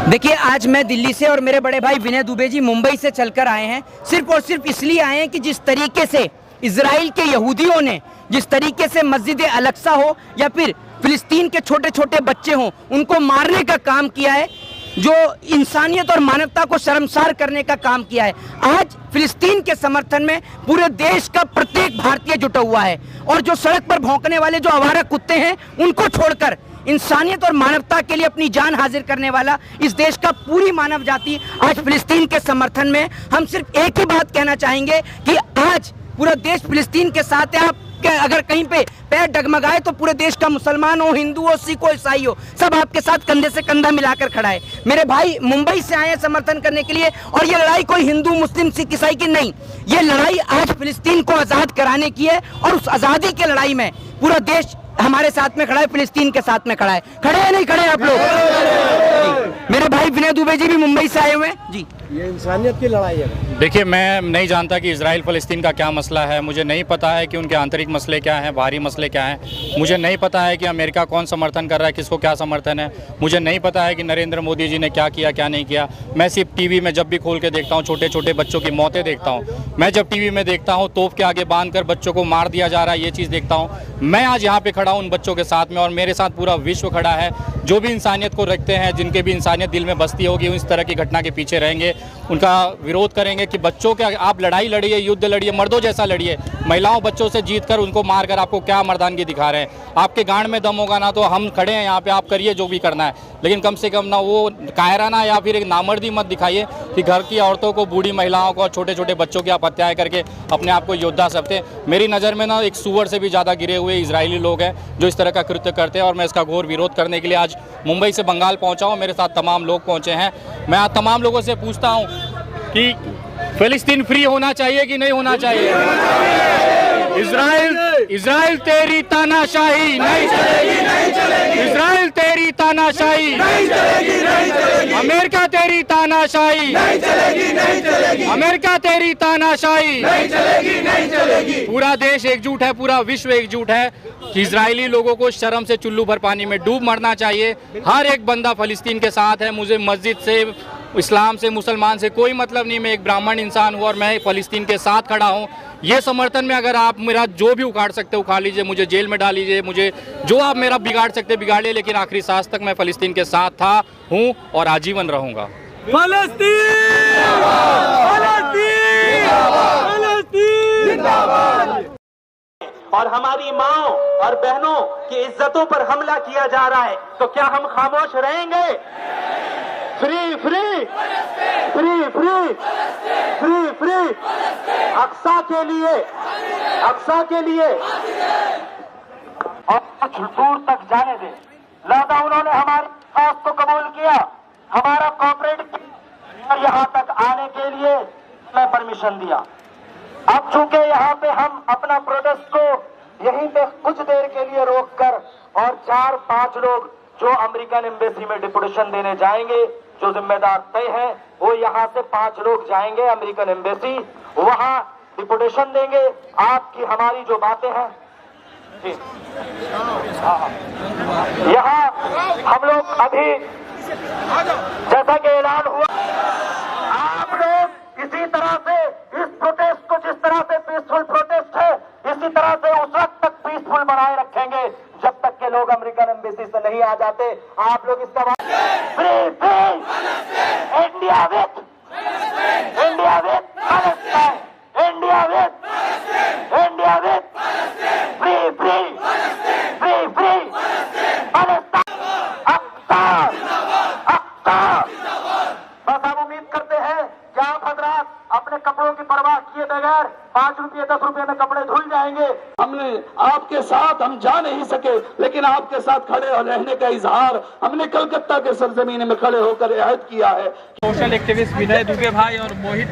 देखिए, आज मैं दिल्ली से और मेरे बड़े भाई विनय दुबे जी मुंबई से चलकर आए हैं। सिर्फ और सिर्फ इसलिए आए हैं कि जिस तरीके से इजराइल के यहूदियों ने जिस तरीके से मस्जिद अल-अक्सा हो या फिर फिलिस्तीन के छोटे छोटे बच्चे हों, उनको मारने का काम किया है, जो इंसानियत और मानवता को शर्मसार करने का काम किया है। आज फिलिस्तीन के समर्थन में पूरे देश का प्रत्येक भारतीय जुटा हुआ है और जो सड़क पर भौंकने वाले जो आवारा कुत्ते हैं, उनको छोड़कर इंसानियत और मानवता के लिए अपनी जान हाजिर करने वाला इस देश का पूरी मानव जाति आज फिलिस्तीन के समर्थन में। हम सिर्फ एक ही बात कहना चाहेंगे कि आज पूरा देश फिलिस्तीन के साथ है। आप अगर कहीं पे पैर डगमगाए तो पूरे देश का मुसलमान हो, हिंदू हो, सिख हो, ईसाई हो, सब आपके साथ कंधे से कंधा मिलाकर खड़ा है। मेरे भाई मुंबई से आए हैं समर्थन करने के लिए और ये लड़ाई कोई हिंदू मुस्लिम सिख ईसाई की नहीं, ये लड़ाई आज फिलिस्तीन को आजाद कराने की है और उस आजादी की लड़ाई में पूरा देश हमारे साथ में खड़ा है, फिलिस्तीन के साथ में खड़ा है। खड़े हैं नहीं खड़े आप लोग? मेरे भाई विनय दुबे जी भी मुंबई से आए हुए हैं जी। ये इंसानियत की लड़ाई है। देखिए, मैं नहीं जानता कि इजराइल फ़लस्तीन का क्या मसला है। मुझे नहीं पता है कि उनके आंतरिक मसले क्या हैं, बाहरी मसले क्या हैं। मुझे नहीं पता है कि अमेरिका कौन समर्थन कर रहा है, किसको क्या समर्थन है। मुझे नहीं पता है कि नरेंद्र मोदी जी ने क्या किया, क्या नहीं किया। मैं सिर्फ टीवी में जब भी खोल के देखता हूँ, छोटे छोटे बच्चों की मौतें देखता हूँ। मैं जब टीवी में देखता हूँ तोप के आगे बांध कर बच्चों को मार दिया जा रहा है, ये चीज़ देखता हूँ। मैं आज यहाँ पर खड़ा हूँ उन बच्चों के साथ में और मेरे साथ पूरा विश्व खड़ा है। जो भी इंसानियत को रखते हैं, जिनके भी इंसानियत दिल में बसती होगी, इस तरह की घटना के पीछे रहेंगे, उनका विरोध करेंगे कि बच्चों के आप लड़ाई लड़िए, युद्ध लड़िए, मर्दों जैसा लड़िए। महिलाओं बच्चों से जीत कर उनको मारकर आपको क्या मर्दानगी दिखा रहे हैं? आपके गांड में दम होगा ना तो हम खड़े हैं यहाँ पे, आप करिए जो भी करना है, लेकिन कम से कम ना वो कायराना या फिर एक नामर्दी मत दिखाइए कि घर की औरतों को, बूढ़ी महिलाओं को और छोटे छोटे बच्चों की आप हत्याएं करके अपने आप को योद्धा सकते हैं। मेरी नज़र में ना एक सूअर से भी ज़्यादा गिरे हुए इजरायली लोग हैं जो इस तरह का कृत्य करते हैं और मैं इसका घोर विरोध करने के लिए आज मुंबई से बंगाल पहुँचा हूँ। मेरे साथ तमाम लोग पहुँचे हैं। मैं आज तमाम लोगों से पूछता हूँ कि फिलिस्तीन फ्री होना चाहिए कि नहीं होना चाहिए? इजराइल तेरी तानाशाही नहीं चलेगी, नहीं चलेगी। इजराइल तेरी तानाशाही नहीं चलेगी, नहीं चलेगी। अमेरिका तेरी तानाशाही नहीं चलेगी, नहीं चलेगी। अमेरिका तेरी तानाशाही नहीं चलेगी, नहीं चलेगी। पूरा देश एकजुट है, पूरा विश्व एकजुट है कि इजरायली लोगों को शर्म से चुल्लू भर पानी में डूब मरना चाहिए। हर एक बंदा फिलिस्तीन के साथ है। मुझे मस्जिद से, इस्लाम से, मुसलमान से कोई मतलब नहीं। मैं एक ब्राह्मण इंसान हूँ और मैं फ़लस्तीन के साथ खड़ा हूँ। ये समर्थन में अगर आप मेरा जो भी उखाड़ सकते उखाड़ लीजिए, मुझे जेल में डाल लीजिए, मुझे जो आप मेरा बिगाड़ सकते बिगाड़िए, लेकिन आखिरी सांस तक मैं फ़लस्तीन के साथ था, हूँ और आजीवन रहूँगा। फ़लस्तीन जिंदाबाद। और हमारी माओ और बहनों की इज्जतों पर हमला किया जा रहा है, तो क्या हम खामोश रहेंगे? Free free free free free free Aqsa के लिए, अक्सा के लिए और कुछ दूर तक जाने दे। लिहाजा उन्होंने हमारी बात को कबूल किया, हमारा कॉपरेट किया और यहाँ तक आने के लिए हमें परमिशन दिया। अब चूंकि यहाँ पे हम अपना प्रोटेस्ट को यहीं पे कुछ देर के लिए रोककर और 4-5 लोग जो अमेरिकन एम्बेसी में डिपुटेशन देने जाएंगे, जो जिम्मेदार तय है, वो यहाँ से 5 लोग जाएंगे अमेरिकन एम्बेसी, वहाँ डिपुटेशन देंगे। आपकी हमारी जो बातें हैं यहाँ हम लोग अभी जैसा कि ऐलान हुआ, आप लोग इसी तरह से इस प्रोटेस्ट को, जिस तरह से पीसफुल प्रोटेस्ट है, इसी तरह से उस वक्त तक पीसफुल बनाए रखेंगे जब तक के लोग अमेरिकन एम्बेसी से नहीं आ जाते। आप लोग इसका free free India with, India with Palestine, India with, India with free free free free Palestine, Aqsa Aqsa. बस हम उम्मीद करते हैं कि आप हजरात अपने कपड़ों की परवाह किए बगैर 5 रुपये 10 रुपये में कपड़े धुल जाएंगे। हमने आपके साथ हम जा नहीं सके, लेकिन आपके साथ खड़े रहने का इजहार हमने कलकत्ता के सरजमीन में खड़े होकर अहद किया है। सोशल एक्टिविस्ट विनय दुबे भाई और मोहित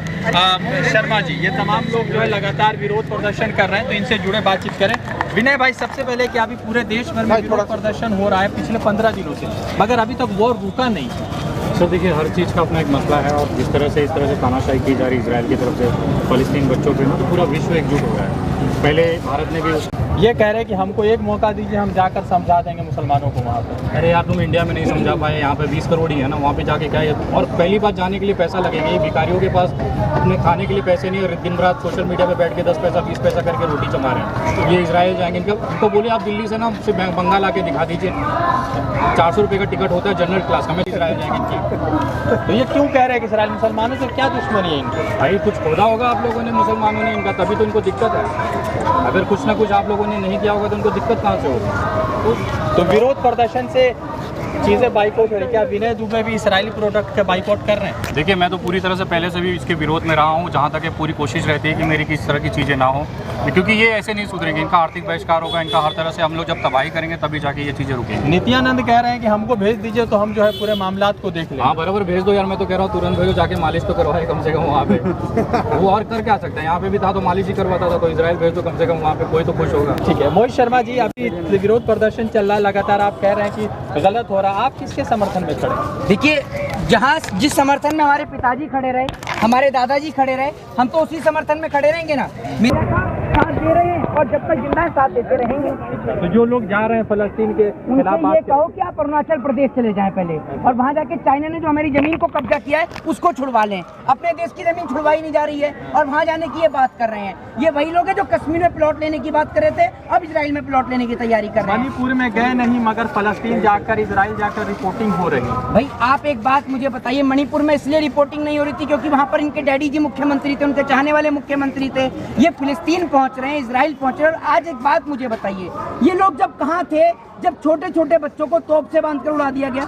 शर्मा जी, ये तमाम लोग जो है लगातार विरोध प्रदर्शन कर रहे हैं, तो इनसे जुड़े बातचीत करें। विनय भाई, सबसे पहले कि अभी पूरे देश भर में विरोध प्रदर्शन हो रहा है पिछले 15 दिनों से, मगर अभी तक वॉर रुका नहीं। सर देखिए, हर चीज़ का अपना एक मसला है और जिस तरह से इस तरह से तानाशाही की जा रही है इजराइल की तरफ से फ़लस्तीन बच्चों पे ना, तो पूरा विश्व एकजुट हो रहा है। पहले भारत ने भी ये कह रहे हैं कि हमको एक मौका दीजिए, हम जाकर समझा देंगे मुसलमानों को वहाँ पर। अरे यार तुम इंडिया में नहीं समझा पाए, यहाँ पे 20 करोड़ ही है ना, वहाँ पे जाके क्या है। और पहली बात जाने के लिए पैसा लगेगा, ये भिखारियों के पास अपने खाने के लिए पैसे नहीं, और दिन रात सोशल मीडिया पे बैठ के 10 पैसा 20 पैसा करके रोटी चमा रहे हैं। ये इजराइल जाएंगे, इनको बोले आप दिल्ली से ना बंगाल आके दिखा दीजिए, 400 रुपये का टिकट होता है जनरल क्लास का, मैं इजराइल जाएंगे इनकी। तो ये क्यों कह रहे हैं कि इसराइल मुसलमानों से क्या दुश्मनी है इनकी? भाई कुछ खोदा होगा आप लोगों ने, मुसलमानों ने इनका, तभी तो इनको दिक्कत है। अगर कुछ ना कुछ आप लोगों ने नहीं किया होगा तो उनको दिक्कत कहाँ से होगी? तो विरोध प्रदर्शन से चीज़ें बाइकआउट हो रही, क्या विनय दुबे भी इसराइली प्रोडक्ट का बाइकआउट कर रहे हैं? देखिए मैं तो पूरी तरह से पहले से भी इसके विरोध में रहा हूँ, जहाँ तक पूरी कोशिश रहती है कि मेरी किस तरह की चीज़ें ना हो, क्योंकि ये ऐसे नहीं सुधरेंगे, इनका आर्थिक बहिष्कार होगा, इनका हर तरह से हम लोग जब तबाही करेंगे तभी जाके ये चीज़ें रुकेंगी। नित्यानंद कह रहे हैं कि हमको भेज दीजिए तो हम जो है पूरे मामलात को देख लें। हाँ बराबर भेज दो यार, मैं तो कह रहा हूँ तुरंत भेजो, जाके मालिश तो करवाए कम से कम वहाँ पे। वो और कर क्या सकते हैं, यहाँ पे भी था तो मालिश ही करवाता था, तो इजराइल भेज दो कम से कम, वहाँ पे कोई तो खुश होगा। ठीक है मोहित शर्मा जी, अभी विरोध प्रदर्शन चल रहा है लगातार, आप कह रहे हैं कि गलत हो रहा है, आप किसके समर्थन में खड़े? देखिए, जहाँ जिस समर्थन में हमारे पिताजी खड़े रहे, हमारे दादाजी खड़े रहे, हम तो उसी समर्थन में खड़े रहेंगे ना। मेरा साथ दे रहे हैं और जब तक जिंदा है साथ देते रहेंगे। तो जो लोग जा रहे हैं फलस्तीन के खिलाफ, उनसे ये कहो कि आप अरुणाचल प्रदेश चले जाएं पहले, और वहाँ जाके चाइना ने जो हमारी जमीन को कब्जा किया है उसको छुड़वा लें। अपने देश की जमीन छुड़वाई नहीं जा रही है और वहाँ जाने की ये बात कर रहे हैं। ये वही लोग हैं जो कश्मीर में प्लॉट लेने की बात कर रहे थे, अब इजराइल में प्लॉट लेने की तैयारी कर रहे हैं। मणिपुर में गए नहीं मगर फलस्तीन जाकर, इजराइल जाकर रिपोर्टिंग हो रही है। भाई आप एक बात मुझे बताइए, मणिपुर में इसलिए रिपोर्टिंग नहीं हो रही थी क्योंकि वहाँ पर इनके डैडी जी मुख्यमंत्री थे, उनके चाहने वाले मुख्यमंत्री थे। ये फिलिस्तीन पहुँच रहे हैं, इजराइल पहुँच रहे हैं। और आज एक बात मुझे बताइए, ये लोग जब कहाँ थे जब छोटे छोटे बच्चों को तोप से बांधकर उड़ा दिया गया,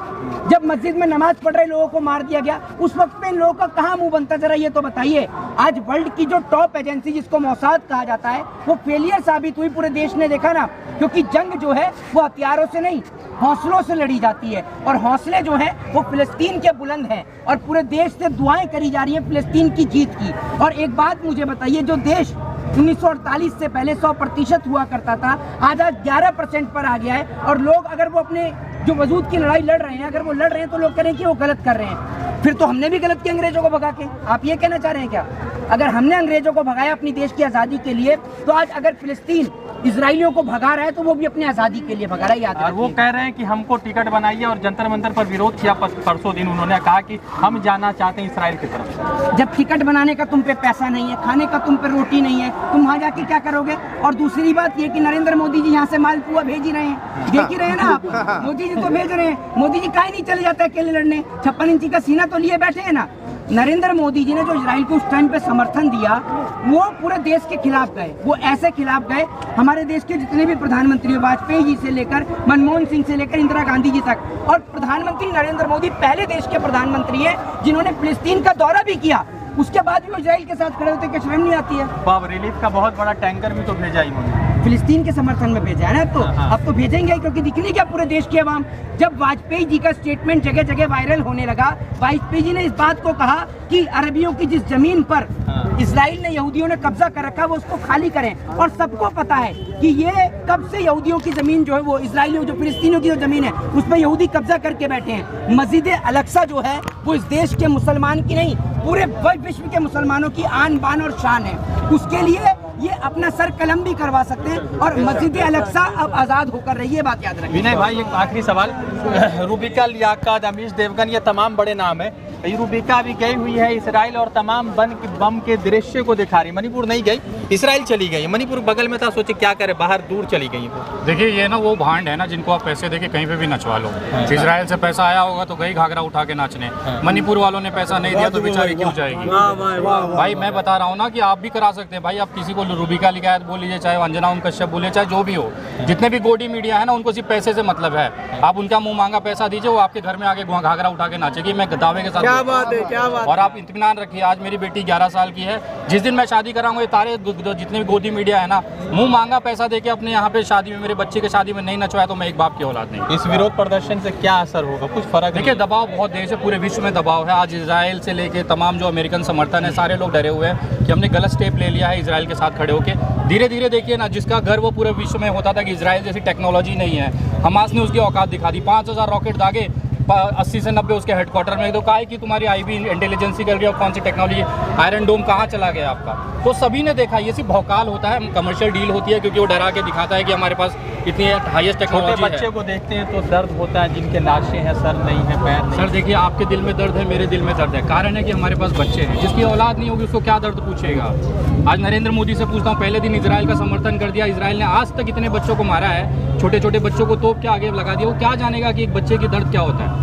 जब मस्जिद में नमाज पढ़ रहे लोगों को मार दिया गया, उस वक्त पे इन लोगों का कहाँ मुंह बनता, जरा ये तो बताइए। आज वर्ल्ड की जो टॉप एजेंसी जिसको मोसाद कहा जाता है वो फेलियर साबित हुई, पूरे देश ने देखा ना, क्योंकि जंग जो है वो हथियारों से नहीं हौसलों से लड़ी जाती है, और हौसले जो हैं वो फिलिस्तीन के बुलंद हैं, और पूरे देश से दुआएं करी जा रही हैं फिलिस्तीन की जीत की। और एक बात मुझे बताइए, जो देश 1948 से पहले 100% हुआ करता था, आज 11% पर आ गया है। और लोग अगर वो अपने जो वजूद की लड़ाई लड़ रहे हैं, अगर वो लड़ रहे हैं तो लोग कह रहे हैं कि वो गलत कर रहे हैं। फिर तो हमने भी गलत किया अंग्रेजों को भगा के, आप ये कहना चाह रहे हैं क्या? अगर हमने अंग्रेजों को भगाया अपनी देश की आज़ादी के लिए, तो आज अगर फिलिस्तीन इजराइलियों को भगा रहा है तो वो भी अपनी आज़ादी के लिए भगा रहा है, याद रखिए। वो कह रहे हैं कि हमको टिकट बनाइए, और जंतर मंतर पर विरोध किया परसों दिन, उन्होंने कहा कि हम जाना चाहते हैं इसराइल की तरफ। जब टिकट बनाने का तुम पे पैसा नहीं है, खाने का तुम पे रोटी नहीं है, तुम वहाँ जाके क्या करोगे? और दूसरी बात ये कि नरेंद्र मोदी जी यहाँ से मालपुआ भेज ही रहे हैं, देख ही रहे हैं ना आप, मोदी जी तो भेज रहे हैं। मोदी जी काहे नहीं चले जाते अकेले लड़ने? 56 इंची का सीना तो लिए बैठे हैं ना। नरेंद्र मोदी जी ने जो इजराइल को उस टाइम पे समर्थन दिया, वो पूरे देश के खिलाफ गए, वो ऐसे खिलाफ गए, हमारे देश के जितने भी प्रधानमंत्री, वाजपेयी जी से लेकर मनमोहन सिंह से लेकर इंदिरा गांधी जी तक, और प्रधानमंत्री नरेंद्र मोदी पहले देश के प्रधानमंत्री हैं जिन्होंने फिलिस्तीन का दौरा भी किया, उसके बाद भी वो इजराइल के साथ खड़े होते, क्या शर्म नहीं आती है? अब रिलीफ का बहुत बड़ा टैंकर भी तो भेजा ही उन्होंने, फिलिस्तीन के समर्थन में भेजा है ना। तो अब तो भेजेंगे, क्योंकि दिखनी क्या पूरे देश की आवाम। जब वाजपेयी जी का स्टेटमेंट जगह जगह वायरल होने लगा, वाजपेयी जी ने इस बात को कहा कि अरबियों की जिस जमीन पर इजराइल ने, यहूदियों ने कब्जा कर रखा, वो उसको खाली करें। और सबको पता है कि ये कब से यहूदियों की जमीन जो है, वो इजराइलियों जो फिलिस्तीनियों की जो जमीन है उसमें यहूदी कब्जा करके बैठे हैं। मस्जिद अल-अक्सा जो है वो इस देश के मुसलमान की नहीं, पूरे विश्व के मुसलमानों की आन बान और शान है। उसके लिए ये अपना सर कलम भी करवा सकते हैं, और मस्जिद अल-अक्सा अब आज़ाद होकर रही है, बात याद रखिए। विनय भाई एक आखिरी सवाल, रूबिका लियाकत, अमीश देवगन, ये तमाम बड़े नाम है। रूबिका भी गई हुई है इसराइल और तमाम बम के दृश्य को दिखा रही। मणिपुर नहीं गई, इसराइल चली गई। मणिपुर बगल में था, सोचे क्या करे, बाहर दूर चली गई। देखिए ये ना वो भांड है ना जिनको आप पैसे देके कहीं पे भी नचवा लो। इजराइल से पैसा आया होगा तो गई घाघरा उठा के नाचने, मणिपुर वालों ने पैसा नहीं दिया तो बेचारी क्यों जाएगी? भाई मैं बता रहा हूँ ना कि आप भी करा सकते हैं। भाई आप किसी को रूबिका लियाकत बोल लीजिए, चाहे अंजना ओम कश्यप बोलिए, चाहे जो भी हो, जितने भी गोडी मीडिया है ना, उनको सिर्फ पैसे से मतलब है। आप उनका मुंह मांगा पैसा दीजिए, वो आपके घर में आके घाघरा उठा के नाचेगी, मैं दावे के साथ। क्या बात है, क्या बात। और आप इत्मीनान रखिए, आज मेरी बेटी 11 साल की है, जिस दिन मैं शादी कराऊंगा ये तारे जितने भी गोदी मीडिया है ना, मुंह मांगा पैसा देके अपने यहाँ पे शादी में, मेरे बच्चे की शादी में नहीं नचवाया तो मैं एक बाप की औलाद नहीं। इस विरोध प्रदर्शन से क्या असर होगा, कुछ फर्क? देखिए दबाव बहुत देश है, पूरे विश्व में दबाव है। आज इजराइल से लेके तमाम जो अमेरिकन समर्थन है, सारे लोग डरे हुए हैं कि हमने गलत स्टेप ले लिया है इजराइल के साथ खड़े होकर। धीरे धीरे देखिए ना, जिसका घर वो पूरे विश्व में होता था कि इजराइल जैसी टेक्नोलॉजी नहीं है, हमास ने उसकी औकात दिखा दी। 5000 रॉकेट दागे, 80 से 90 उसके हेडक्वार्टर में, तो कहा है कि तुम्हारी आईबी इंटेलिजेंसी कर रही है और कौन सी टेक्नोलॉजी, आयरन डोम कहाँ चला गया आपका। तो सभी ने देखा, ये सिर्फ भौकाल होता है, कमर्शियल डील होती है, क्योंकि वो डरा के दिखाता है कि हमारे पास इतनी हाईएस्ट टेक्नोलॉजी है। बच्चे को देखते हैं तो दर्द होता है, जिनके लाशें हैं, सर नहीं है, पैर नहीं। सर देखिए, आपके दिल में दर्द है, मेरे दिल में दर्द है। कारण है कि हमारे पास बच्चे हैं, जिसकी औलाद नहीं होगी उसको क्या दर्द पूछेगा। आज नरेंद्र मोदी से पूछता हूँ, पहले दिन इजराइल का समर्थन कर दिया, इजराइल ने आज तक इतने बच्चों को मारा है, छोटे छोटे बच्चों को तोप के आगे लगा दिया, वो क्या जानेगा कि एक बच्चे की दर्द क्या होता है।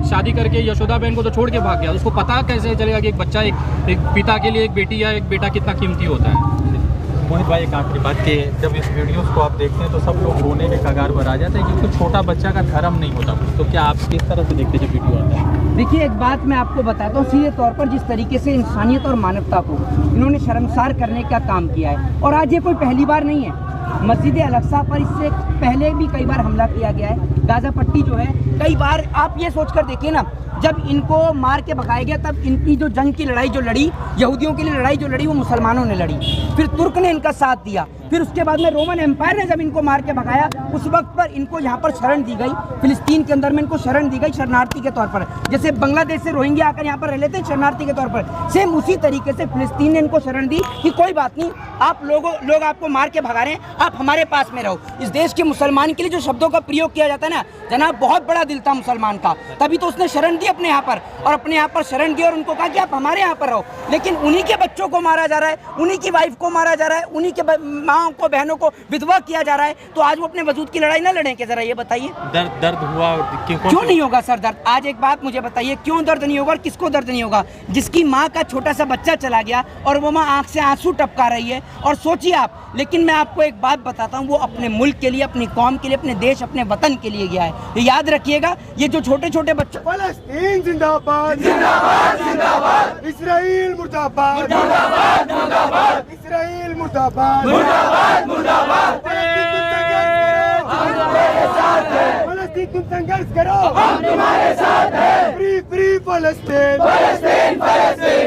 शादी करके यशोदा बहन को तो छोड़ के भाग गया, उसको पता कैसे चलेगा कि एक बच्चा एक पिता के लिए एक बेटी या एक बेटा कितना कीमती होता है। मोहित भाई, एक आखिरी बात कि जब इस वीडियोस को आप देखते हैं तो सब लोग रोने के कगार पर आ जाते हैं, क्योंकि छोटा बच्चा का धर्म नहीं होता कुछ। तो क्या आप किस तरह से देखते हैं जब वीडियो आता है? देखिए, एक बात मैं आपको बताता हूँ, सीधे तौर पर जिस तरीके से इंसानियत और मानवता को इन्होंने शर्मसार करने का काम किया है, और आज ये कोई पहली बार नहीं है। मस्जिद अल-अक्सा पर इससे पहले भी कई बार हमला किया गया है। गाज़ा पट्टी जो है, कई बार आप ये सोचकर देखिए ना, जब इनको मार के भगाया गया तब इनकी जो जंग की लड़ाई जो लड़ी, यहूदियों के लिए लड़ाई जो लड़ी, वो मुसलमानों ने लड़ी। फिर तुर्क ने इनका साथ दिया, फिर उसके बाद में रोमन एम्पायर ने जब इनको मार के भगाया, उस वक्त पर इनको यहाँ पर शरण दी गई, फिलिस्तीन के अंदर में इनको शरण दी गई शरणार्थी के तौर पर। जैसे बांग्लादेश से रोहिंग्या आकर यहाँ पर रह लेते हैं शरणार्थी के तौर पर, सेम उसी तरीके से फिलिस्तीन ने इनको शरण दी कि कोई बात नहीं, आप लोग आपको मार के भगा रहे हैं, आप हमारे पास में रहो। इस देश के मुसलमान के लिए जो शब्दों का प्रयोग किया जाता है ना जनाब, बहुत बड़ा दिल था मुसलमान का, तभी तो उसने शरण दी अपने यहाँ पर, और अपने यहाँ पर शरण दी और उनको कहा कि आप हमारे यहाँ पर रहो। लेकिन उन्हीं के बच्चों को मारा जा रहा है, उन्हीं की वाइफ को मारा जा रहा है, उन्हीं के माँ को, बहनों को विधवा किया जा रहा है, तो आज वो अपने वजूद की लड़ाई ना लड़ेंगे? जरा ये बताइए, दर्द हुआ क्यों नहीं होगा सर दर्द? आज एक बात मुझे बताइए, क्यों दर्द नहीं होगा और किसको दर्द नहीं होगा? जिसकी माँ का छोटा सा बच्चा चला गया और वो माँ आंख से आंसू टपका रही है, और सोचिए आप। लेकिन मैं आपको एक बात बताता हूँ, वो अपने मुल्क के लिए, अपनी कौम के लिए, अपने देश, अपने वतन के लिए गया है। ये याद रखिएगा, ये जो छोटे छोटे बच्चों, फलस्तीन जिंदाबाद, जिंदाबाद जिंदाबाद, इस्राइल मुर्दाबाद, मुर्दाबाद मुर्दाबाद, इस्राइल मुर्दाबाद, मुर्दाबाद मुर्दाबाद, फलस्तीन तुम संघर्ष करो, हम तुम्हारे साथ हैं, फ्री फ्री फलस्तीन, फलस्तीन फलस्तीन।